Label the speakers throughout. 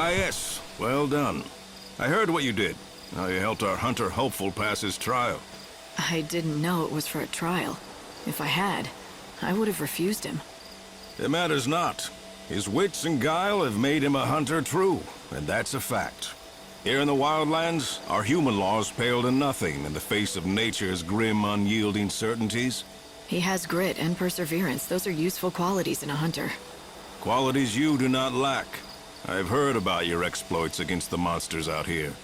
Speaker 1: Ah, yes. Well done. I heard what you did. How you helped our hunter hopeful pass his trial.
Speaker 2: I didn't know it was for a trial. If I had, I would have refused him.
Speaker 1: It matters not. His wits and guile have made him a hunter true, and that's a fact. Here in the wildlands, our human laws pale to nothing in the face of nature's grim, unyielding certainties.
Speaker 2: He has grit and perseverance. Those are useful qualities in a hunter.
Speaker 1: Qualities you do not lack. I've heard about your exploits against the monsters out here.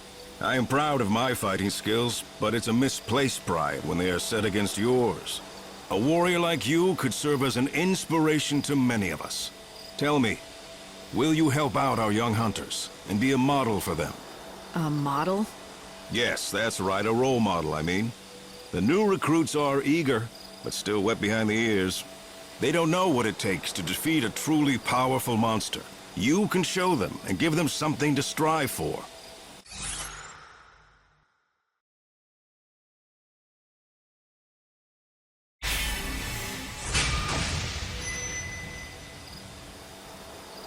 Speaker 1: I am proud of my fighting skills, but it's a misplaced pride when they are set against yours. A warrior like you could serve as an inspiration to many of us. Tell me, will you help out our young hunters and be a model for them?
Speaker 2: A model?
Speaker 1: Yes, that's right, a role model, I mean. The new recruits are eager, but still wet behind the ears. They don't know what it takes to defeat a truly powerful monster. You can show them and give them something to strive for.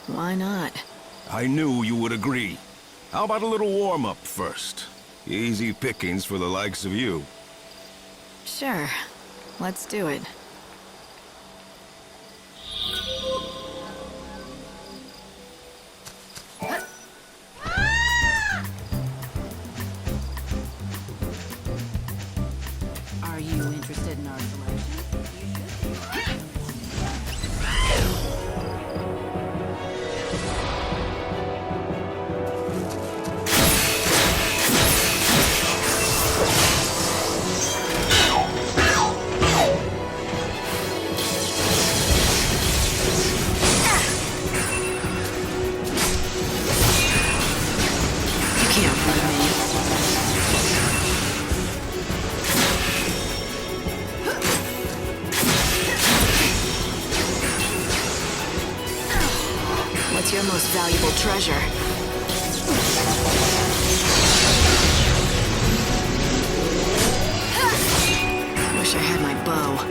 Speaker 2: Why not?
Speaker 1: I knew you would agree. How about a little warm-up first? Easy pickings for the likes of you.
Speaker 2: Sure. Let's do it. Are you interested in our selection? What's your most valuable treasure? Wish I had my bow.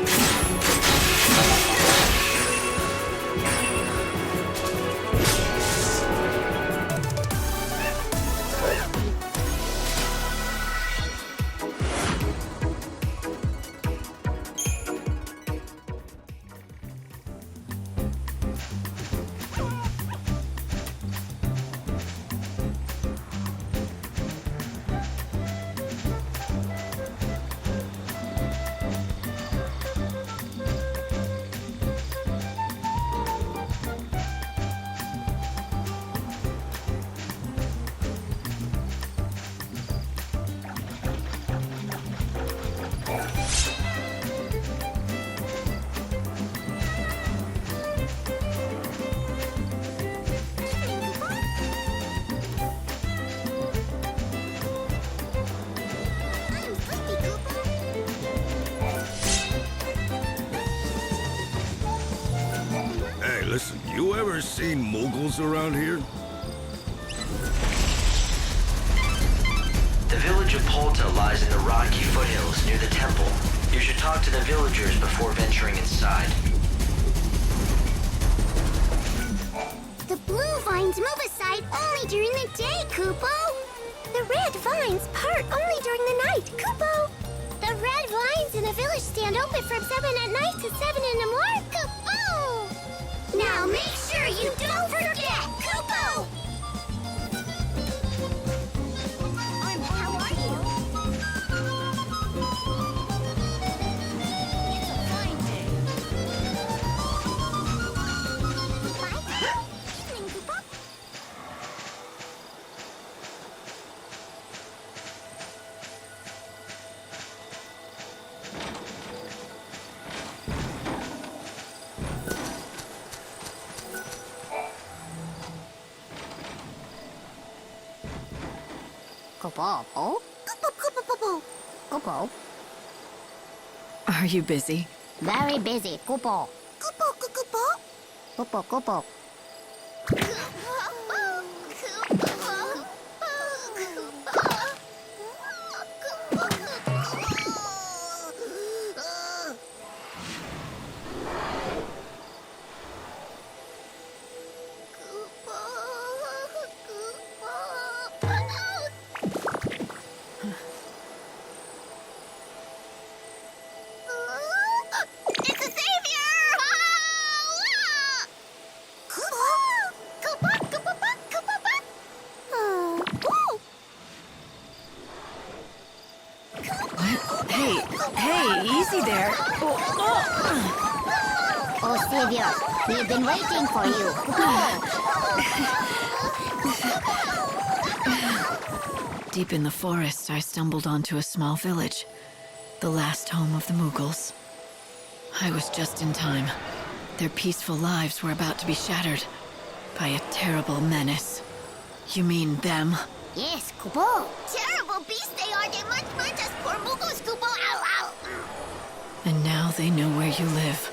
Speaker 1: Hey, listen, you ever seen Moogles around here?
Speaker 3: The village of Polta lies in the rocky foothills near the temple. You should talk to the villagers before venturing inside.
Speaker 4: The blue vines move aside only during the day, Kupo. The red vines part only during the night, Kupo. The red vines in the village stand open from 7 at night to 7 in the morning, Kupo. Now make sure you don't forget, Kupo. How are you? It's a fine day. Bye. Evening, Kupo. Kupo. Kupo. Kupo.
Speaker 2: Are you busy?
Speaker 4: Very busy, Kupo. Kupo, Kupo. Kupo, Kupo.
Speaker 2: What? Hey, easy there.
Speaker 4: Oh, Savior, we've been waiting for you.
Speaker 2: Deep in the forest, I stumbled onto a small village. The last home of the Moogles. I was just in time. Their peaceful lives were about to be shattered by a terrible menace. You mean them?
Speaker 4: Yes, Kupo. Terrible beasts they are. They must munch us poor Moogles, Kupo. Ow, ow.
Speaker 2: And now they know where you live.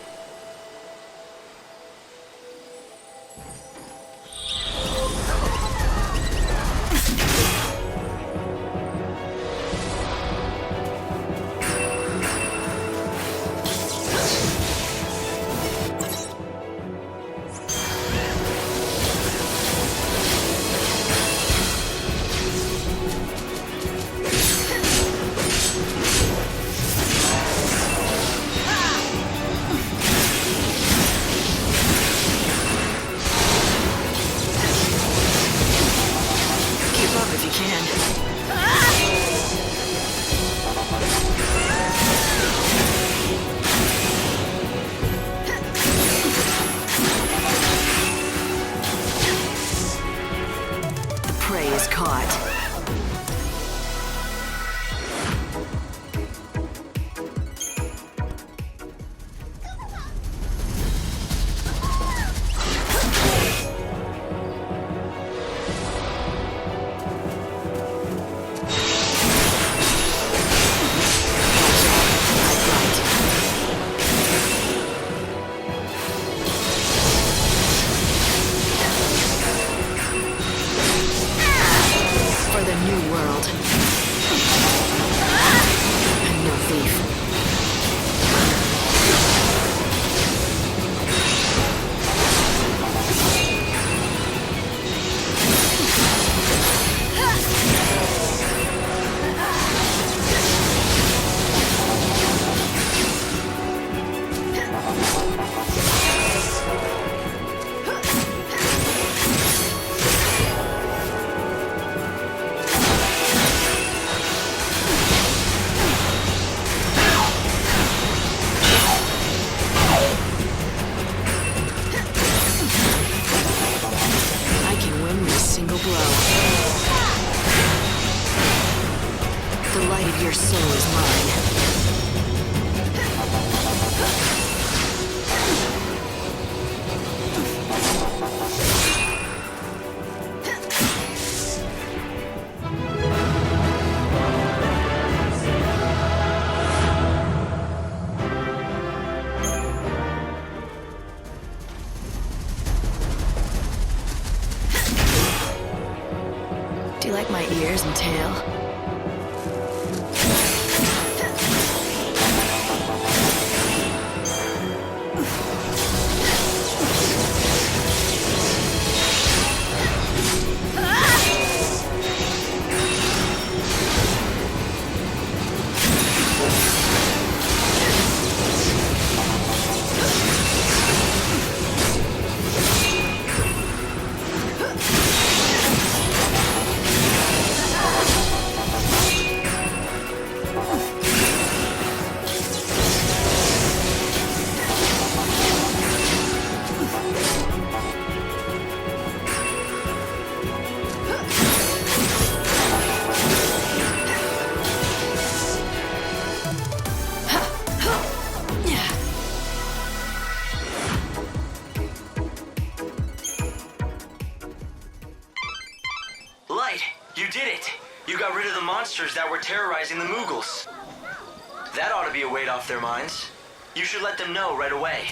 Speaker 2: If you can. The prey is caught. For the new world. I'm no thief. I can win with a single blow. The light of your soul is mine. Do you like my ears and tail?
Speaker 3: Light, you did it! You got rid of the monsters that were terrorizing the Moogles. That ought to be a weight off their minds. You should let them know right away.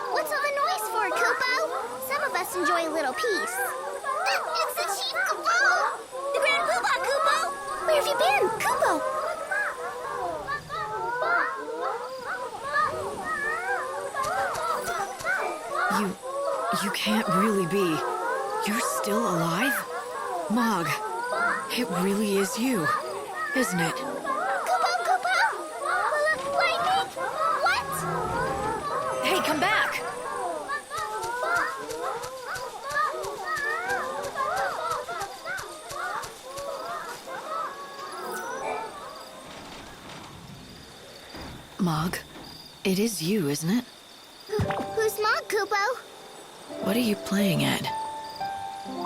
Speaker 4: What's all the noise for, Kupo? Some of us enjoy a little peace. It's the Chief Kupo! The Grand Poobah, Kupo! Where have you been, Kupo?
Speaker 2: You can't really be. You're still alive? Mog, it really is you, isn't it?
Speaker 4: Kupo, Kupo! Lightning! What?
Speaker 2: Hey, come back! Mog, it is you, isn't it?
Speaker 4: Who's Mog, Kupo?
Speaker 2: What are you playing at?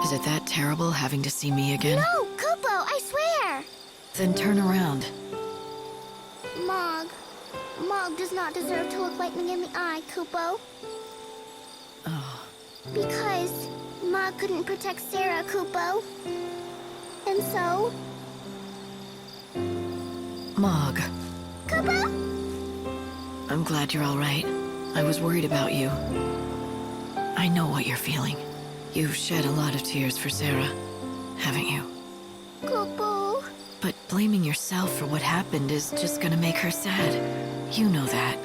Speaker 2: Is it that terrible having to see me again?
Speaker 4: No, Kupo, I swear!
Speaker 2: Then turn around.
Speaker 4: Mog. Mog does not deserve to look lightning in the eye, Kupo.
Speaker 2: Oh,
Speaker 4: Because Mog couldn't protect Sarah, Kupo. And so...
Speaker 2: Mog,
Speaker 4: Kupo?
Speaker 2: I'm glad you're all right. I was worried about you. I know what you're feeling. You've shed a lot of tears for Sarah, haven't you?
Speaker 4: Kupo...
Speaker 2: But blaming yourself for what happened is just gonna make her sad. You know that.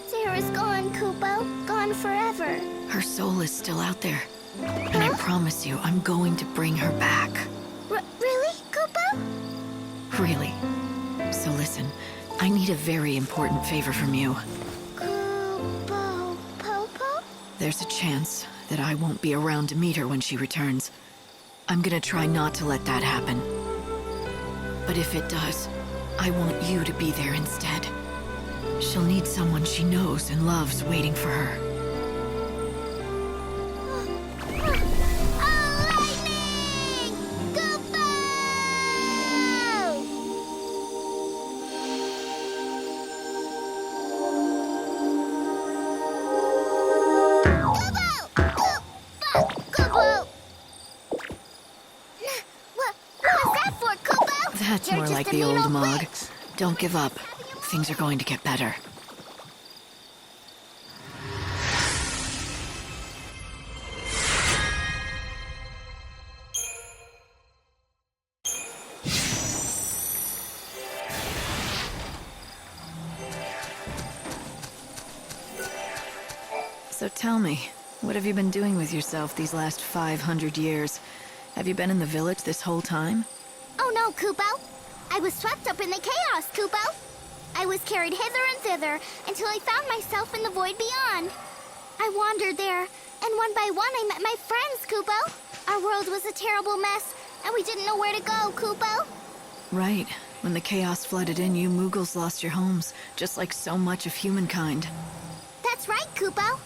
Speaker 4: Sarah's gone, Kupo. Gone forever.
Speaker 2: Her soul is still out there. And I promise you, I'm going to bring her back.
Speaker 4: Really, Kupo?
Speaker 2: Really. So listen, I need a very important favor from you.
Speaker 4: Kupo... Popo?
Speaker 2: There's a chance that I won't be around to meet her when she returns. I'm gonna try not to let that happen. But if it does, I want you to be there instead. She'll need someone she knows and loves waiting for her.
Speaker 4: Oh, lightning! Kupo! Kupo! What was that for, Kupo?
Speaker 2: That's
Speaker 4: You're
Speaker 2: more
Speaker 4: just
Speaker 2: like
Speaker 4: a
Speaker 2: the
Speaker 4: mean
Speaker 2: old Mog.
Speaker 4: witch.
Speaker 2: Don't give up. Things are going to get better. So tell me, what have you been doing with yourself these last 500 years? Have you been in the village this whole time?
Speaker 4: Oh no, Kupo. I was swept up in the chaos, Kupo. I was carried hither and thither until I found myself in the void beyond. I wandered there, and one by one I met my friends, Kupo. Our world was a terrible mess, and we didn't know where to go, Kupo.
Speaker 2: Right. When the chaos flooded in, you Moogles lost your homes, just like so much of humankind.
Speaker 4: That's right, Kupo.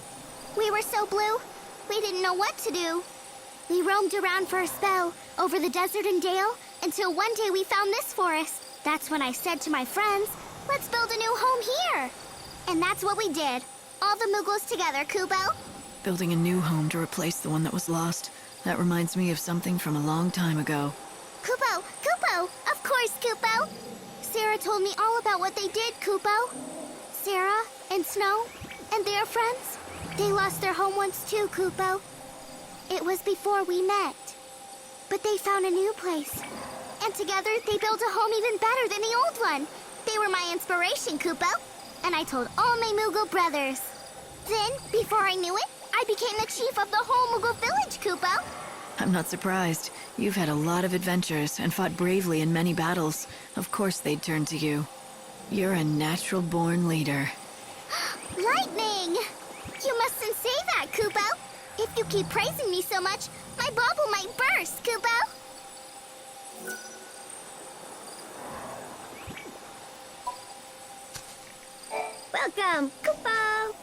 Speaker 4: We were so blue, we didn't know what to do. We roamed around for a spell, over the desert and dale, until one day we found this forest. That's when I said to my friends, let's build a new home here. And that's what we did. All the Moogles together, Kupo.
Speaker 2: Building a new home to replace the one that was lost. That reminds me of something from a long time ago.
Speaker 4: Kupo! Kupo! Of course, Kupo! Sarah told me all about what they did, Kupo. Sarah and Snow and their friends, they lost their home once too, Kupo. It was before we met. But they found a new place. And together, they built a home even better than the old one. They were my inspiration, Kupo. And I told all my Moogle brothers. Then, before I knew it, I became the chief of the whole Moogle village, Kupo.
Speaker 2: I'm not surprised. You've had a lot of adventures and fought bravely in many battles. Of course they'd turn to you. You're a natural-born leader.
Speaker 4: Lightning! You mustn't say that, Kupo. If you keep praising me so much, my bubble might burst, Kupo. Welcome, Kupo.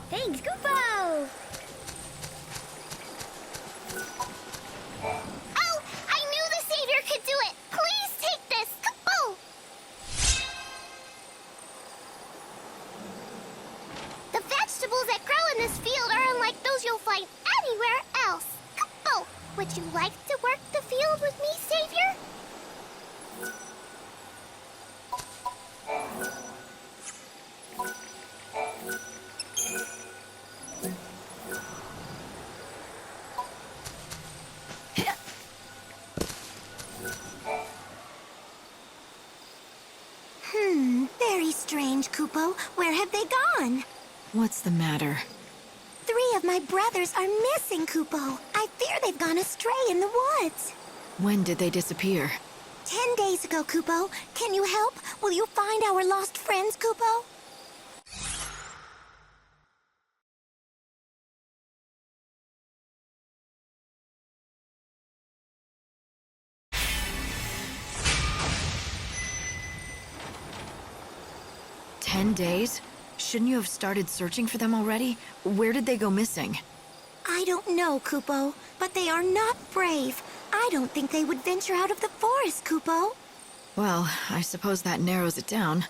Speaker 4: Thanks, Kupo! Oh! I knew the Savior could do it! Please take this, Kupo! The vegetables that grow in this field are unlike those you'll find anywhere else. Kupo, would you like to work the field with me, Savior? Where have they gone?
Speaker 2: What's the matter?
Speaker 4: 3 of my brothers are missing, Kupo. I fear they've gone astray in the woods.
Speaker 2: When did they disappear?
Speaker 4: 10 days ago, Kupo. Can you help? Will you find our lost friends, Kupo?
Speaker 2: $10? Shouldn't you have started searching for them already? Where did they go missing?
Speaker 4: I don't know, Kupo, but they are not brave. I don't think they would venture out of the forest, Kupo.
Speaker 2: Well, I suppose that narrows it down.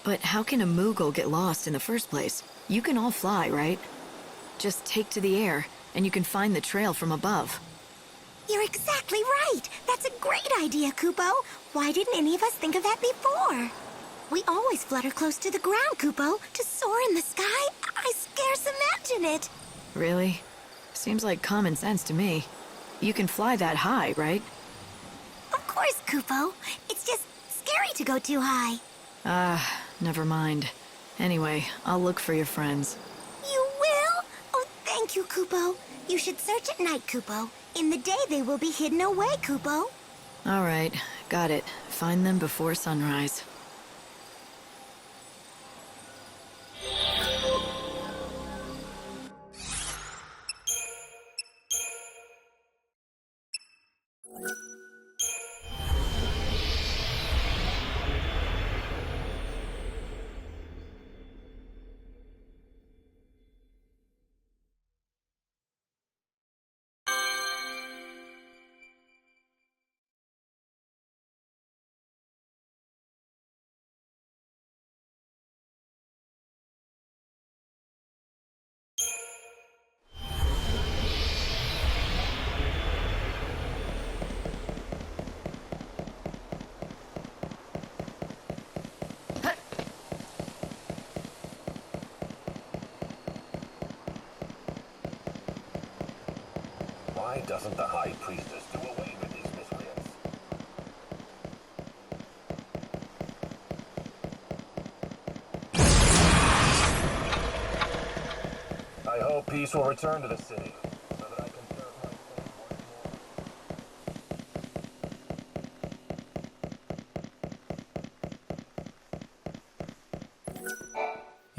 Speaker 2: But how can a Moogle get lost in the first place? You can all fly, right? Just take to the air, and you can find the trail from above.
Speaker 4: You're exactly right. That's a great idea, Kupo. Why didn't any of us think of that before? We always flutter close to the ground, Kupo. To soar in the sky, I scarce imagine it.
Speaker 2: Really? Seems like common sense to me. You can fly that high, right?
Speaker 4: Of course, Kupo. It's just scary to go too high.
Speaker 2: Never mind. Anyway, I'll look for your friends.
Speaker 4: You will? Oh, thank you, Kupo. You should search at night, Kupo. In the day, they will be hidden away, Kupo.
Speaker 2: All right, got it. Find them before sunrise.
Speaker 1: Why doesn't the High Priestess do away with these miscreants? I hope peace will return to the city, so that I can serve my faith once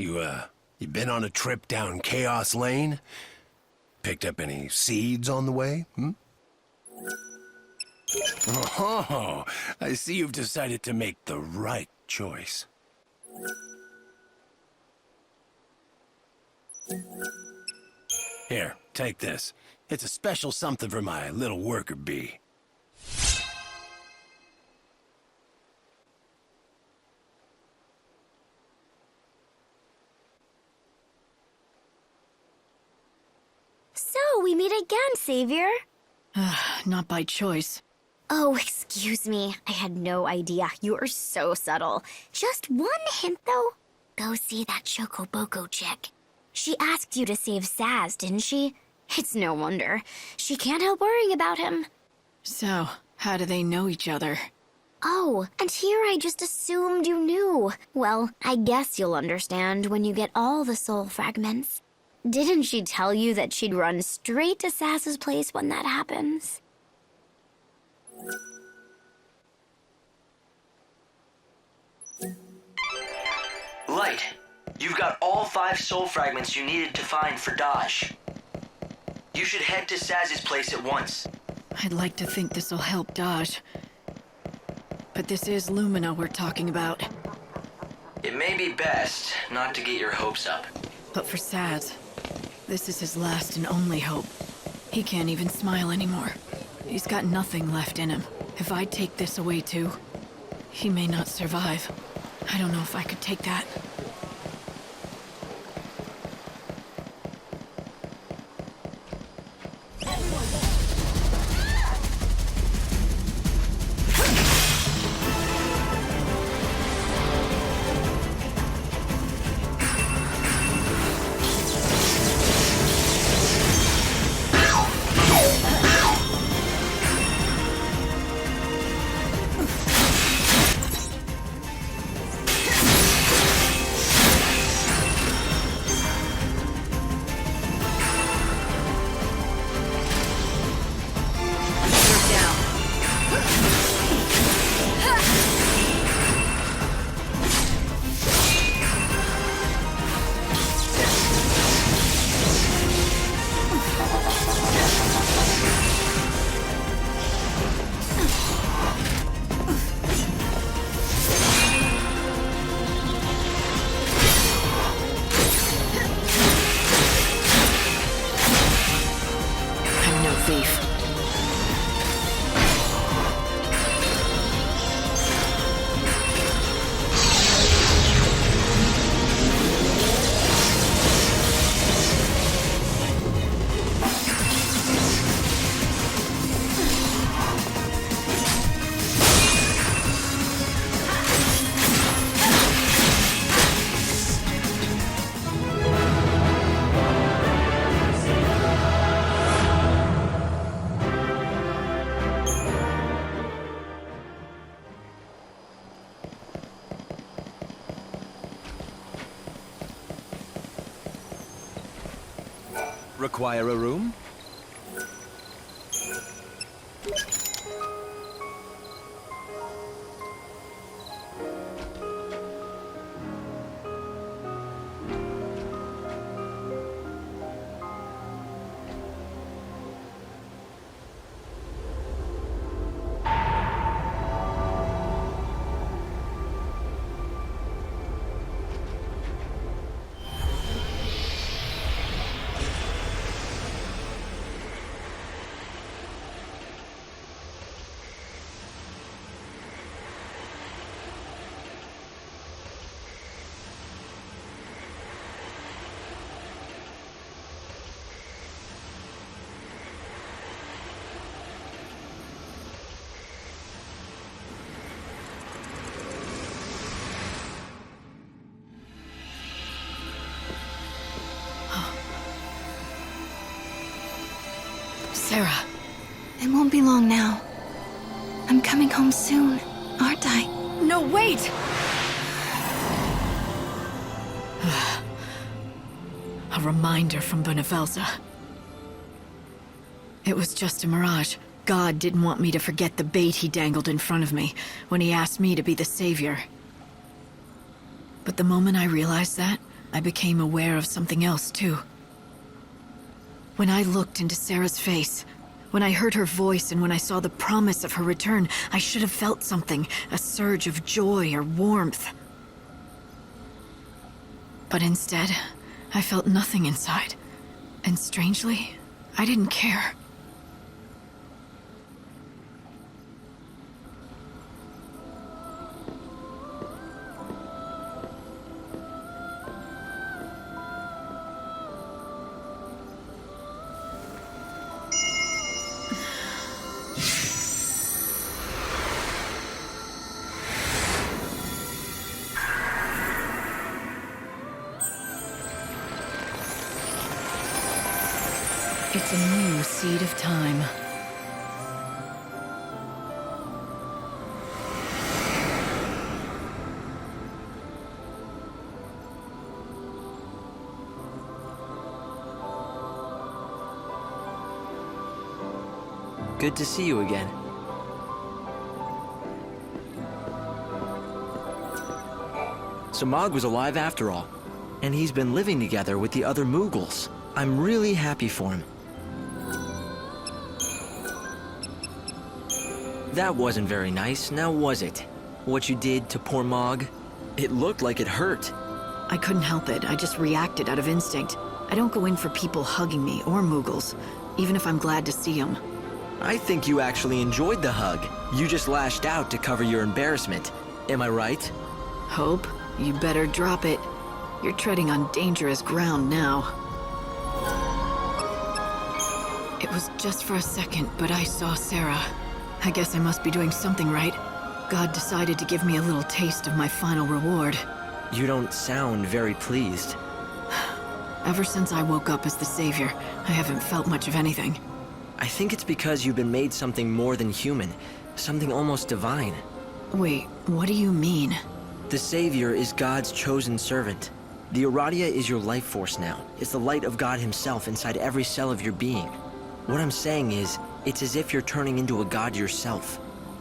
Speaker 1: more.
Speaker 5: You been on a trip down Chaos Lane? Picked up any seeds on the way, Oh, I see you've decided to make the right choice. Here, take this. It's a special something for my little worker bee.
Speaker 4: So, we meet again, Savior.
Speaker 2: Not by choice.
Speaker 4: Oh, excuse me. I had no idea. You are so subtle. Just one hint, though. Go see that Shokoboko chick. She asked you to save Saz, didn't she? It's no wonder. She can't help worrying about him.
Speaker 2: So, how do they know each other?
Speaker 4: Oh, and here I just assumed you knew. Well, I guess you'll understand when you get all the soul fragments. Didn't she tell you that she'd run straight to Saz's place when that happens?
Speaker 3: Light, you've got all 5 soul fragments you needed to find for Dodge. You should head to Saz's place at once.
Speaker 2: I'd like to think this'll help Dodge. But this is Lumina we're talking about.
Speaker 3: It may be best not to get your hopes up.
Speaker 2: But for Saz, this is his last and only hope. He can't even smile anymore. He's got nothing left in him. If I take this away too, he may not survive. I don't know if I could take that. thief.
Speaker 6: Require a room? Sarah.
Speaker 7: It won't be long now. I'm coming home soon, aren't I?
Speaker 2: No, wait! A reminder from Benevelza. It was just a mirage. God didn't want me to forget the bait he dangled in front of me when he asked me to be the savior. But the moment I realized that, I became aware of something else too. When I looked into Sarah's face, when I heard her voice and when I saw the promise of her return, I should have felt something, a surge of joy or warmth. But instead, I felt nothing inside. And strangely, I didn't care. It's a new seed of time.
Speaker 3: Good to see you again. So Mog was alive after all, and he's been living together with the other Moogles. I'm really happy for him. That wasn't very nice, now was it? What you did to poor Mog? It looked like it hurt.
Speaker 2: I couldn't help it. I just reacted out of instinct. I don't go in for people hugging me or Moogles, even if I'm glad to see them.
Speaker 3: I think you actually enjoyed the hug. You just lashed out to cover your embarrassment. Am I right?
Speaker 2: Hope, you better drop it. You're treading on dangerous ground now. It was just for a second, but I saw Sarah. I guess I must be doing something right. God decided to give me a little taste of my final reward.
Speaker 3: You don't sound very pleased.
Speaker 2: Ever since I woke up as the savior, I haven't felt much of anything.
Speaker 3: I think it's because you've been made something more than human, something almost divine.
Speaker 2: Wait, what do you mean?
Speaker 3: The Savior is God's chosen servant. The Aradia is your life force now. It's the light of God himself inside every cell of your being. What I'm saying is, it's as if you're turning into a god yourself.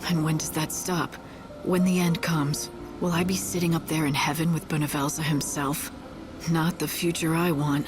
Speaker 2: And when does that stop? When the end comes, will I be sitting up there in heaven with Benevelza himself? Not the future I want.